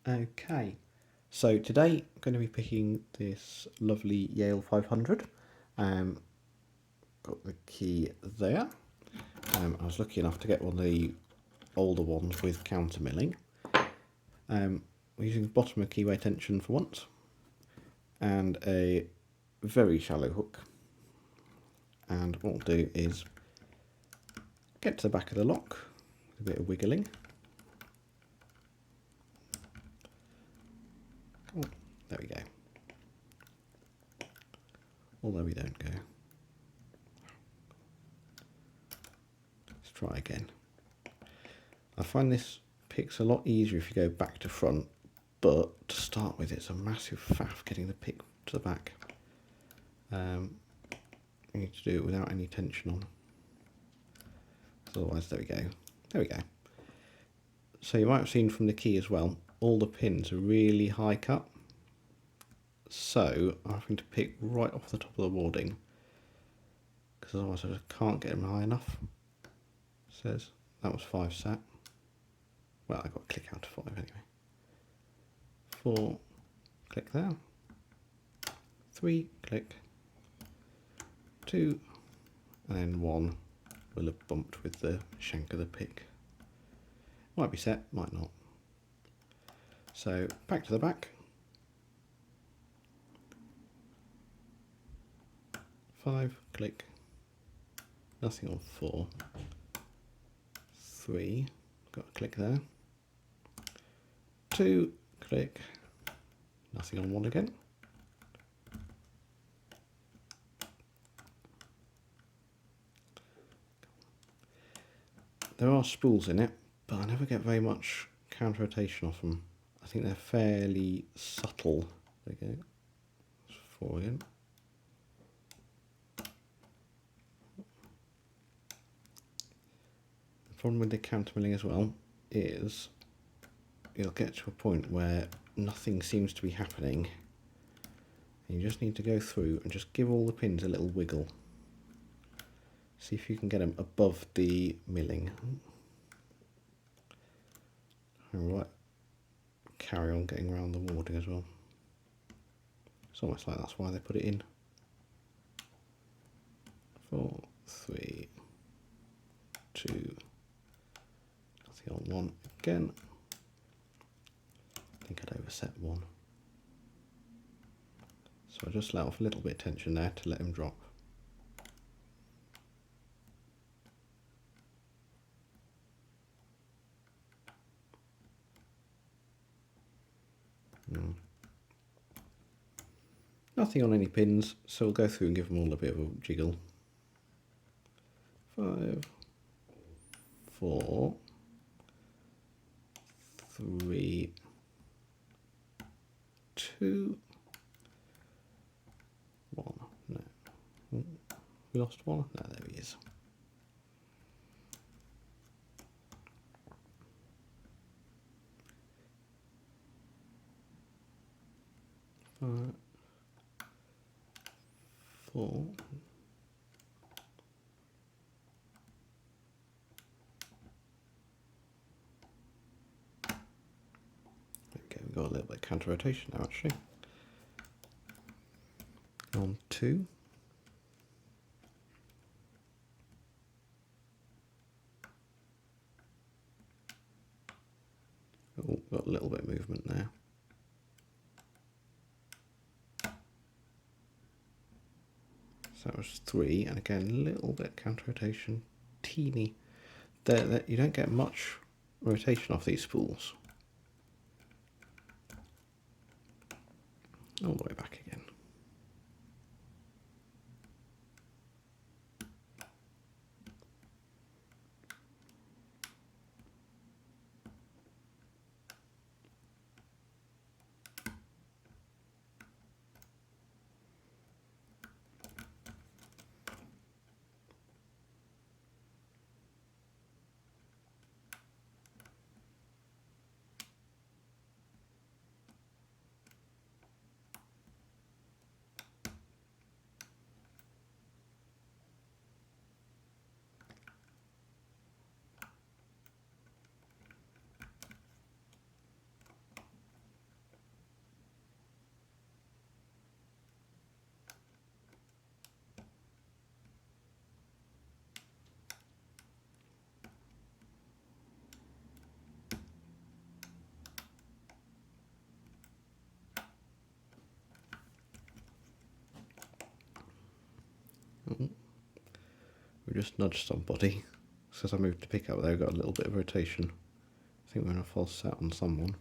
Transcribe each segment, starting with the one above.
Okay, so today I'm going to be picking this lovely Yale 500. Got the key there. I was lucky enough to get one of the older ones with counter milling. We're using bottom of keyway tension for once, and a very shallow hook. And what we'll do is get to the back of the lock with a bit of wiggling. Oh, there we go. Although we don't go. Let's try again. I find this pick's a lot easier if you go back to front, but to start with it's a massive faff getting the pick to the back. You need to do it without any tension on. Otherwise, there we go. There we go. So you might have seen from the key as well, all the pins are really high cut. So I'm having to pick right off the top of the warding, because otherwise I just can't get them high enough. It says that was 5 sat. Well, I got a click out of 5 anyway. 4, click there. 3, click. 2, and then 1 will have bumped with the shank of the pick. Might be set, might not. So back to the back. 5, click. Nothing on 4. 3, got a click there. 2, click. Nothing on 1 again. There are spools in it, but I never get very much counter rotation off them. I think they're fairly subtle. There we go. 4 again. The problem with the counter milling as well is you'll get to a point where nothing seems to be happening. And you just need to go through and just give all the pins a little wiggle. See if you can get them above the milling. Alright, carry on getting around the warding as well. It's almost like that's why they put it in. 4, 3, 2, nothing on 1 again. I think I'd overset 1. So I just let off a little bit of tension there to let him drop. Nothing on any pins, so we'll go through and give them all a bit of a jiggle. 5, 4, 3, 2, 1. No. We lost 1? No, there he is. Five, 4. Okay, we've got a little bit of counter rotation now actually. On 2. Oh, got a little bit of movement there. So that was 3, and again, a little bit counter rotation, teeny. You don't get much rotation off these spools. All the way back again. just nudged somebody. So as I moved to pick up there, I got a little bit of rotation. I think we're in a false set on someone.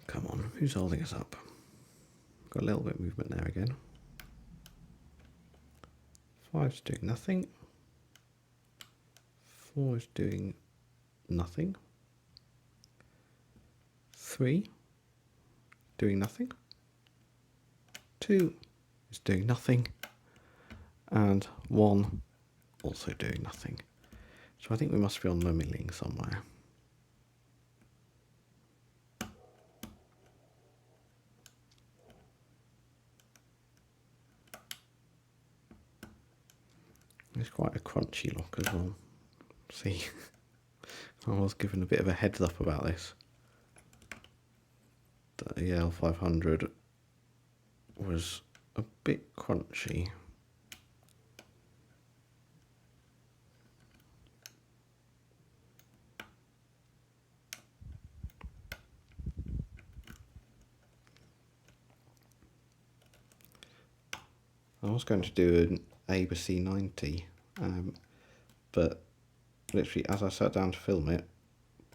Come on, who's holding us up? Got a little bit of movement there again. 5's doing nothing. 4 is doing nothing. 3 doing nothing. 2 is doing nothing. And 1 also doing nothing. So I think we must be on the milling somewhere. It's quite a crunchy lock as well. See, I was given a bit of a heads up about this. The Yale 500 was a bit crunchy. I was going to do an ABC 90, but literally as I sat down to film it,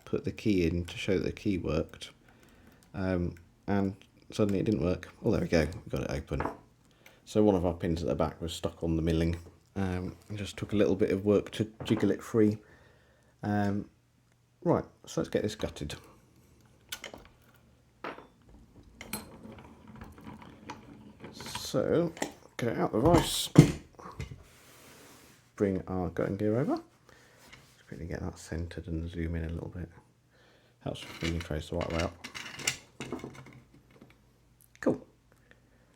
put the key in to show that the key worked, and suddenly it didn't work. Oh, there we go, we got it open. So one of our pins at the back was stuck on the milling, and just took a little bit of work to jiggle it free. Right, so let's get this gutted. So, get it out the vise, bring our gutting gear over. Just quickly get that centered and zoom in a little bit. Helps with bringing trays the right way up. Cool.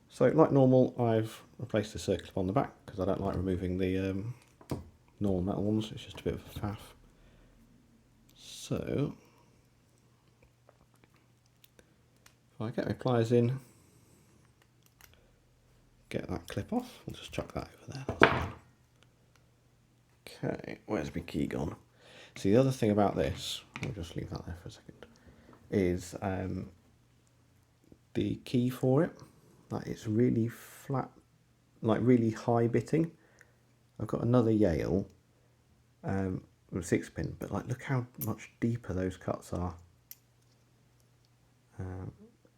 So, like normal, I've replaced the circle on the back because I don't like removing the normal metal ones. It's just a bit of a faff. So, if I get my pliers in, get that clip off, we'll just chuck that over there. That's fine. Okay, where's my key gone? See, the other thing about this, we'll just leave that there for a second, is the key for it. Like, it's really flat, like really high bitting. I've got another Yale with 6-pin, but like, look how much deeper those cuts are.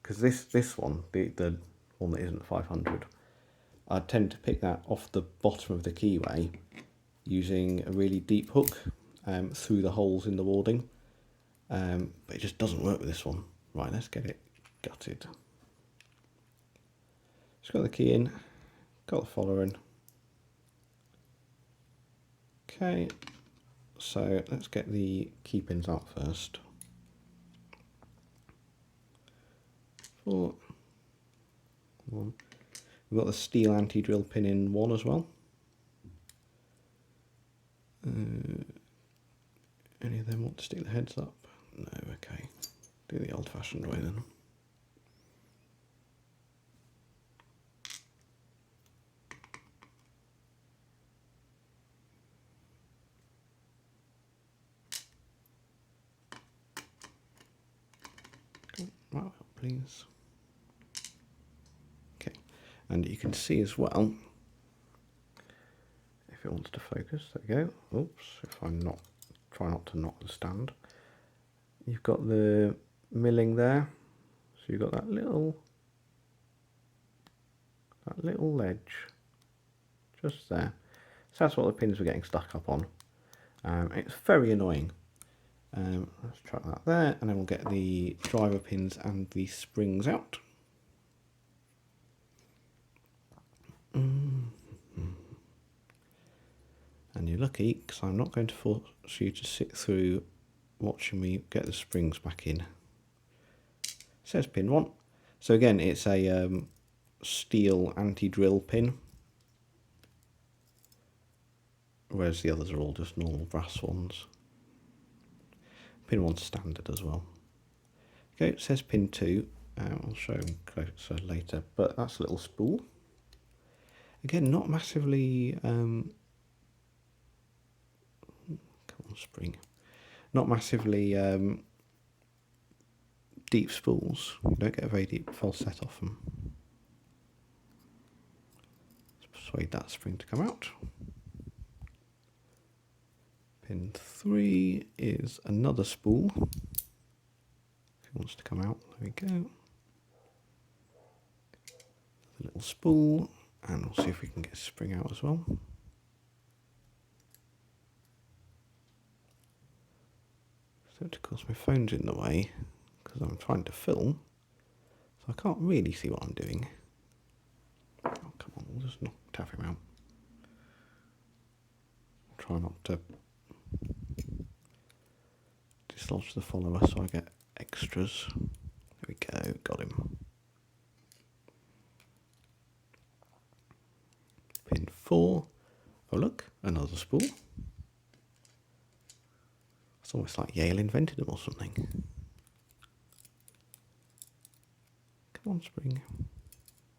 Because this one, the one that isn't 500, I tend to pick that off the bottom of the keyway using a really deep hook through the holes in the warding, but it just doesn't work with this one. Right, let's get it gutted. Just got the key in, got the follower in. Okay, so let's get the key pins out first. 4, 1. We've got the steel anti-drill pin in 1 as well. Any of them want to stick their heads up? No, okay. Do the old-fashioned way then. Right, please. Okay, and you can see as well, if it wants to focus, there you go. Oops, if I'm not, try not to knock the stand. You've got the milling there, so you've got that little ledge just there. So that's what the pins were getting stuck up on. It's very annoying. Let's try that there, and then we'll get the driver pins and the springs out. And you're lucky, because I'm not going to force you to sit through watching me get the springs back in. It says pin 1. So again, it's a steel anti-drill pin, whereas the others are all just normal brass ones. Pin 1's standard as well. Okay, it says pin 2. I'll show them closer later, but that's a little spool. Again, not massively... come on, spring. Not massively deep spools. You don't get a very deep falset off them. Let's persuade that spring to come out. Pin 3 is another spool. If it wants to come out, there we go. A little spool, and we'll see if we can get a spring out as well. So of course my phone's in the way because I'm trying to film, so I can't really see what I'm doing. Oh, come on, we'll just tap him out. Try not to dislodge the follower so I get extras. There we go, got him. Pin 4. Oh look, another spool. It's almost like Yale invented them or something. Come on, spring.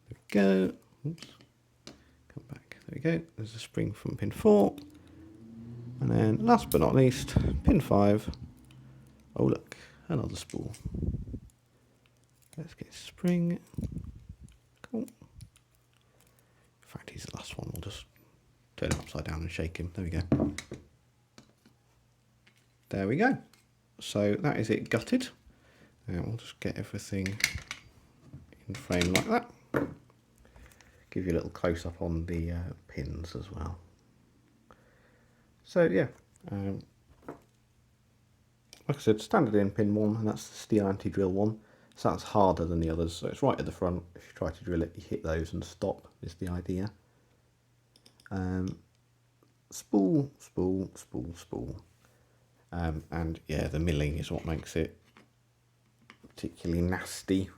There we go. Oops. Come back. There we go. There's a spring from pin 4. And then, last but not least, pin 5. Oh look, another spool. Let's get spring. Cool. In fact, he's the last one. We'll just turn him upside down and shake him. There we go. There we go. So that is it gutted. And we'll just get everything in frame like that. Give you a little close up on the pins as well. So yeah, like I said, standard in pin 1, and that's the steel anti-drill one. So that's harder than the others. So it's right at the front. If you try to drill it, you hit those and stop, is the idea. Spool, spool, spool, spool. And yeah, the milling is what makes it particularly nasty.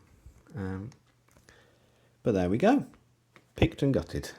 But there we go. Picked and gutted.